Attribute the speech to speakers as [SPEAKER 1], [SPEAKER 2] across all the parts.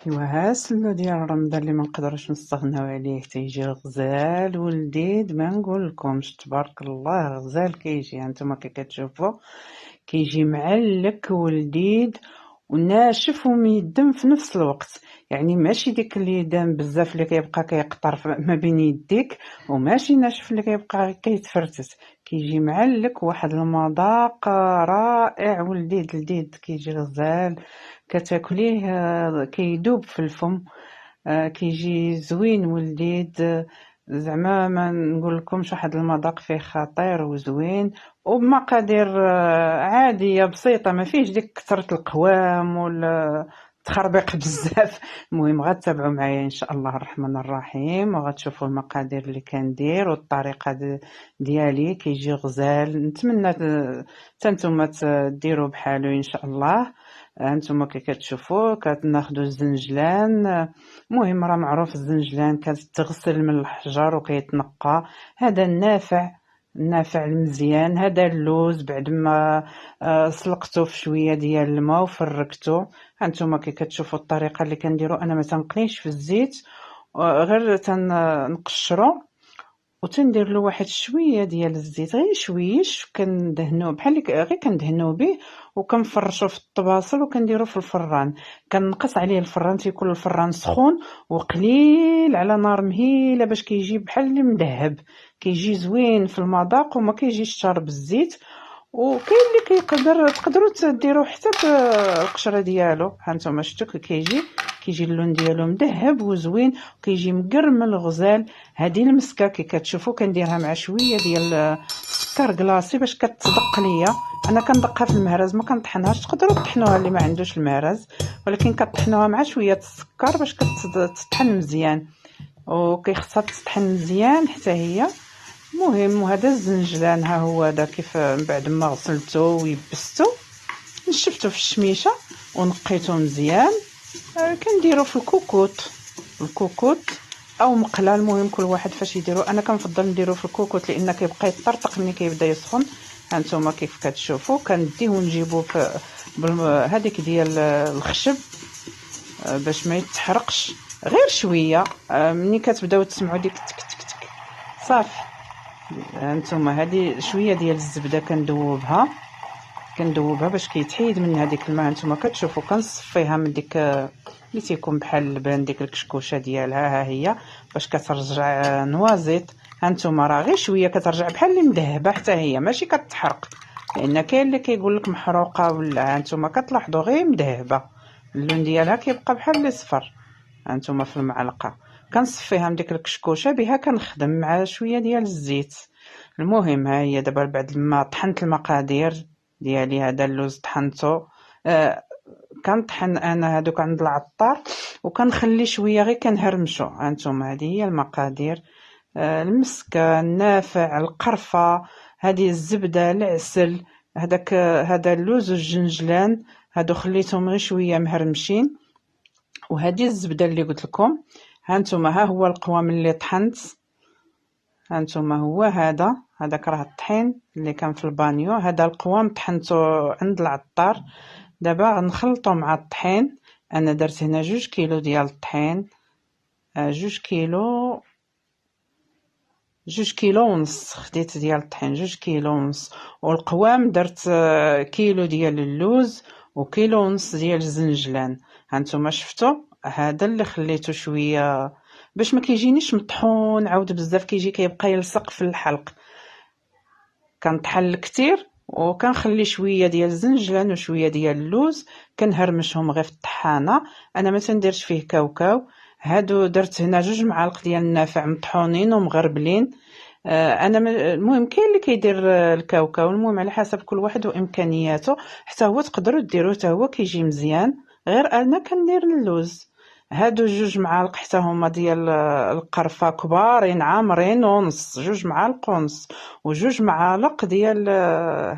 [SPEAKER 1] ايوا ها السلو ديال رمضان اللي منقدروش نستغناو عليه تيجي غزال ولذيذ ما نقولكمش تبارك الله. غزال كيجي هانتوما كي كتشوفوا كيجي معلك ولذيذ وناشف وميدم في نفس الوقت. يعني ماشي ديك اللي دام بزاف اللي كيبقى كيقطر ما بين يديك، وماشي ناشف اللي كيبقى كيتفرتت. كيجي معلك واحد المذاق رائع ولذيذ لذيذ. كيجي غزال كتاكليه كيدوب في الفم. كيجي زوين ولذيذ. زعما ما نقولكمش واحد المذاق فيه خطير وزوين وبمقادير عاديه بسيطه، ما فيهش ديك كثره القوام ولا تخربيق بزاف. المهم غتتابعوا معايا ان شاء الله الرحمن الرحيم وغتشوفوا المقادير اللي كندير والطريقه ديالي. كيجي غزال، نتمنى حتى نتوما ديروا بحالو ان شاء الله. هانتوما كي كتشوفوا كناخذوا الزنجلان. المهم راه معروف الزنجلان كتغسل من الحجر وكيتنقى. هذا النافع المزيان. هذا اللوز بعد ما سلقته في شويه ديال الماء وفركته. هانتوما كي كتشوفوا الطريقه اللي كنديروا، انا ما تنقليش في الزيت، غير تنقشرو وتندير له واحد شويه ديال الزيت، غير شويش، كندهنوه بحال غير كندهنوه به وكنفرشوه في الطباصل وكنديرو في الفران. كنقص عليه الفران، تيكون الفران سخون وقليل على نار مهيله باش كيجي بحال اللي مذهب. كيجي زوين في المذاق وما كيجيش شارب الزيت. وكاين اللي تقدروا ديروه حتى بالقشره ديالو. هانتوما شفتوا كيجي اللون ديالو مذهب وزوين وكيجي مقرمل غزال. هذه المسكه كي كتشوفوا كنديرها مع شويه ديال السكر كلاصي باش كتصدق ليا. انا كندقها في المهرز، ما كنطحنهاش. تقدروا تطحنوها اللي ما عندوش المهرز، ولكن كطحنوها مع شويه السكر باش كتطحن مزيان، وكيخصها تطحن مزيان حتى هي. المهم وهذا الزنجلان ها هو هذا كيف بعد ما غسلته ويبستو نشفتو في الشميشه ونقيته مزيان. كنديرو في الكوكوط او مقله. المهم كل واحد فاش يديرو. انا كنفضل نديرو في الكوكوط لان كيبقى يطرطق ملي كيبدا يسخن. هانتوما كيف كتشوفوا كنديه ونجيبو هذيك ديال الخشب باش ما يتحرقش غير شويه. ملي كتبداو تسمعوا ديك تك تك تك صافي. هانتوما هذه شويه ديال الزبده كندوبها باش كيتحيد من هذيك الماء. هانتوما كتشوفوا كنصفيها من ديك اللي تيكون بحال اللبان، ديك الكشكوشه ديالها ها هي باش كترجع نوازيط. هانتوما راه غير شويه كترجع بحال اللي مذهبه حتى هي، ماشي كتحرق، لان كاين اللي كيقول لك محروقه ولا. هانتوما كتلاحظوا غير مذهبه، اللون ديالها كيبقى بحال اللي صفر. هانتوما في المعلقه كنصفيها من ديك الكشكوشه بها كنخدم مع شويه ديال الزيت. المهم ها هي دابا بعد ما طحنت المقادير ديالي، هذا اللوز طحنته. كنطحن انا هادوك عند العطار وكنخلي شويه غير كنهرمشو. هانتوما هذه هي المقادير. المسكه، النافع، القرفه، هذه الزبده، العسل، هذا اللوز والجنجلان هادو خليتهم غير شويه مهرمشين، وهذه الزبده اللي قلت لكم. هانتوما ها هو القوام اللي طحنت. هانتوما هو هذاك راه الطحين اللي كان في البانيو. هذا القوام طحنته عند العطار. دابا غنخلطو مع الطحين. انا درت هنا 2 كيلو ديال الطحين، 2 كيلو ونص خديت ديال الطحين، 2 كيلو ونص. والقوام درت كيلو ديال اللوز وكيلو ونص ديال الزنجلان. هانتوما شفتوا هذا اللي خليته شويه باش ما كيجينيش مطحون عاود بزاف، كيبقى يلصق في الحلق. كنطحن كتير وكنخلي شويه ديال الزنجلان وشويه ديال اللوز كنهرمشهم غير في الطحانه. انا ما تنديرش فيه كاوكاو. هادو درت هنا 2 معالق ديال النافع مطحونين ومغربلين. انا المهم كاين اللي كيدير الكاوكاو. المهم على حسب كل واحد وامكانياته، حتى هو تقدروا ديروه حتى هو كيجي مزيان. غير انا كندير اللوز. هادو 2 معالق حتى هما ديال القرفه كبارين عامرين ونص، 2 معالق ونص، و2 معالق ديال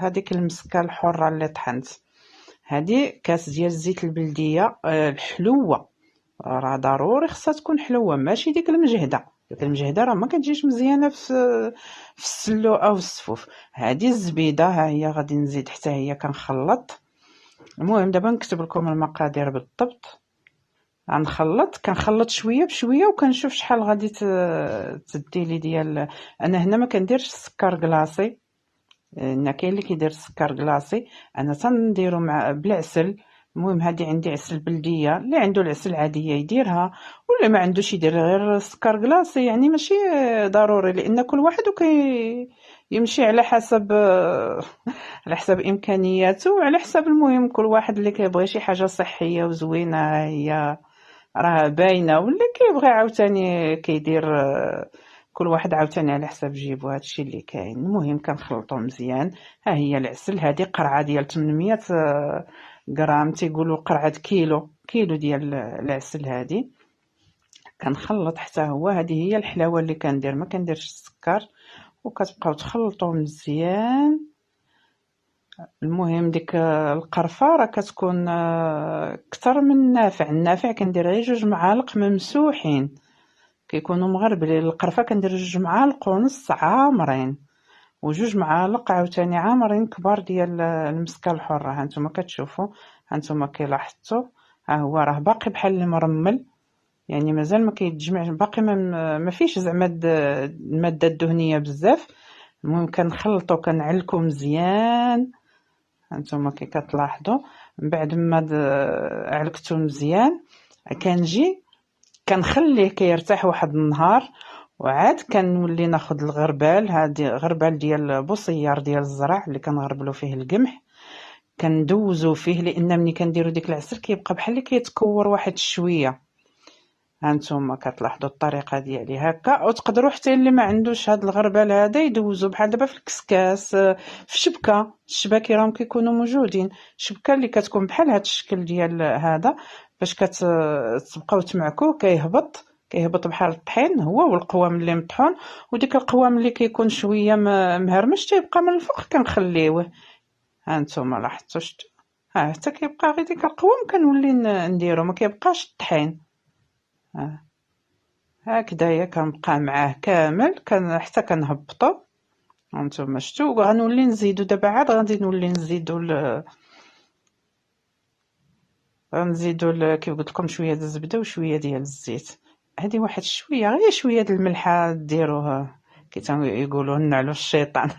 [SPEAKER 1] هذيك المسكه الحره اللي طحنت. هذه كاس ديال الزيت البلديه الحلوه، راه ضروري خصها تكون حلوه، ماشي ديك المجهده. ديك المجهده راه ما كتجيش مزيانه في السلو او السفوف. هذه الزبيده ها هي غادي نزيد حتى هي كنخلط. المهم دابا نكتب لكم المقادير بالضبط. غنخلط، كنخلط شويه بشويه وكنشوف شحال غادي تدي لي ديال. انا هنا ما كنديرش السكر كلاصي، ان كاين اللي كيدير السكر كلاصي، انا تنديرو مع بالعسل. المهم هادي عندي عسل بلديه، اللي عنده العسل العاديه يديرها، ولا ما عندوش يدير غير السكر كلاصي. يعني ماشي ضروري، لان كل واحد يمشي على حسب على حسب امكانياته وعلى حسب. المهم كل واحد اللي كيبغي شي حاجه صحيه وزوينه هي راه باينه، واللي كيبغي عاوتاني كيدير. كل واحد عاوتاني على حسب جيبو، هادشي اللي كاين. المهم كنخلطو مزيان. ها هي العسل، هادي قرعه ديال 800 غرام، تيقولوا قرعه كيلو ديال العسل. هادي كنخلط حتى هو. هذه هي الحلاوه اللي كندير، ما كنديرش السكر. وكتبقاو تخلطوا مزيان. المهم ديك القرفه راه كتكون كتر من النافع كندير غير 2 معالق ممسوحين، كيكونوا مغربلين. القرفه كندير 2 معالق ونص عامرين، و2 معالق عاوتاني عامرين كبار ديال المسكه الحره. هانتوما كتشوفوا، هانتوما كي لاحظتوا، ها هو راه باقي بحال المرمل، يعني مازال ما كيتجمعش، باقي ما فيش زعما الماده الدهنيه بزاف. المهم كنخلطو كنعلكو مزيان. هانتوما كي كتلاحظوا، من بعد ما علكتو مزيان كنجي كنخليه كيرتاح واحد النهار، وعاد كنولي ناخذ الغربال. هادي غربال ديال بوصيار ديال الزرع اللي كنغربلو فيه القمح، كندوزو فيه، لان ملي كنديرو ديك العسل كيبقى بحال اللي كيتكور واحد شويه. هانتوما كتلاحظوا الطريقه ديالي هكا. وتقدروا حتى اللي ما عندوش هاد الغربال هذا يدوزو بحال دابا في الكسكاس، في الشبكه. الشباكي راهم كيكونوا موجودين، شبكه اللي كتكون بحال هاد الشكل ديال هذا، باش كتبقاو تمعكوه. كيهبط بحال الطحين هو، والقوام اللي مطحون. وديك القوام اللي كيكون شويه مهرمش تيبقى من الفوق كنخليوه. هانتوما لاحظتوا ها حتى كيبقى غير ديك القوام كنولي نديرو، ما كيبقاش الطحين. هكذايا كنبقى معاه كامل حتى كنهبطو. هانتوما شفتوا. وغنولي نزيدو دابا، عاد غادي نولي غنزيدو كيف قلت لكم شويه د الزبده وشويه ديال الزيت. هذه واحد شويه، غير شويه د الملحه ديروها، يقولوا نعلو الشيطان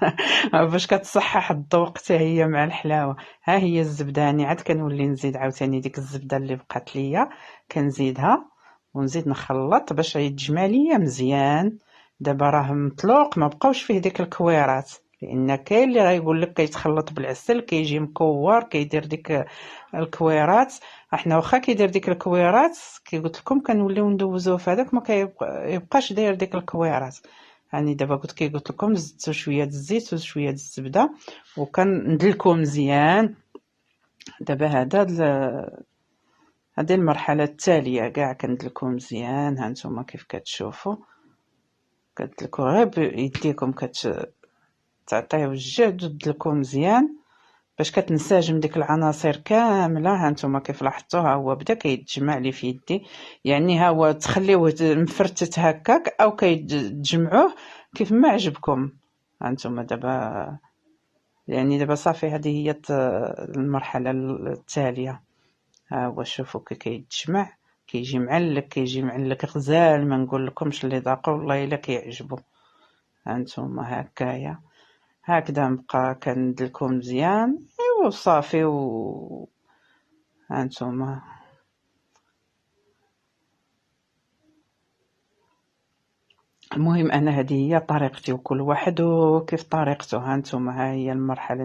[SPEAKER 1] باش كتصحح الذوق حتى هي مع الحلاوه. ها هي الزبده، هاني عاد كنولي نزيد عاوتاني ديك الزبده اللي بقات ليا كنزيدها، ونزيد نخلط باش يتجمع ليا مزيان. دابا راه مطلوق، ما بقاوش فيه ديك الكويرات، لان كاين اللي غايقول لك كيتخلط بالعسل كيجي مكور كيدير ديك الكويرات. احنا واخا كيدير ديك الكويرات كي قلت لكم كنوليو ندوزوه في هذاك، ما كيبقاش داير ديك الكويرات. يعني دابا قلت لكم زدت شويه د الزيت وشويه د الزبده وكندلكو مزيان. دابا هذه المرحله التاليه كاع كندلكو مزيان. هانتوما كيف كتشوفوا كتدلكو غير بيديكم، تعطيو الجهد وتدلكو مزيان باش كتنسجم ديك العناصر كامله. هانتوما كيف لاحظتوا، ها هو بدا كيتجمع لي في يدي. يعني ها هو تخليوه مفرتت هكاك او كيتجمعوه كيف ما عجبكم. هانتوما دابا يعني دابا صافي، هذه هي المرحله التاليه. ها هو شوفوا كي كيتجمع، كيجي معلك غزال، ما نقول لكمش اللي ذاقوا والله الا كيعجبوا. هانتوما هكايا هكذا نبقى كندلكو مزيان. ايوا صافي. هانتوما المهم انا هذه هي طريقتي، وكل واحد وكيف طريقته. هانتوما ها هي المرحله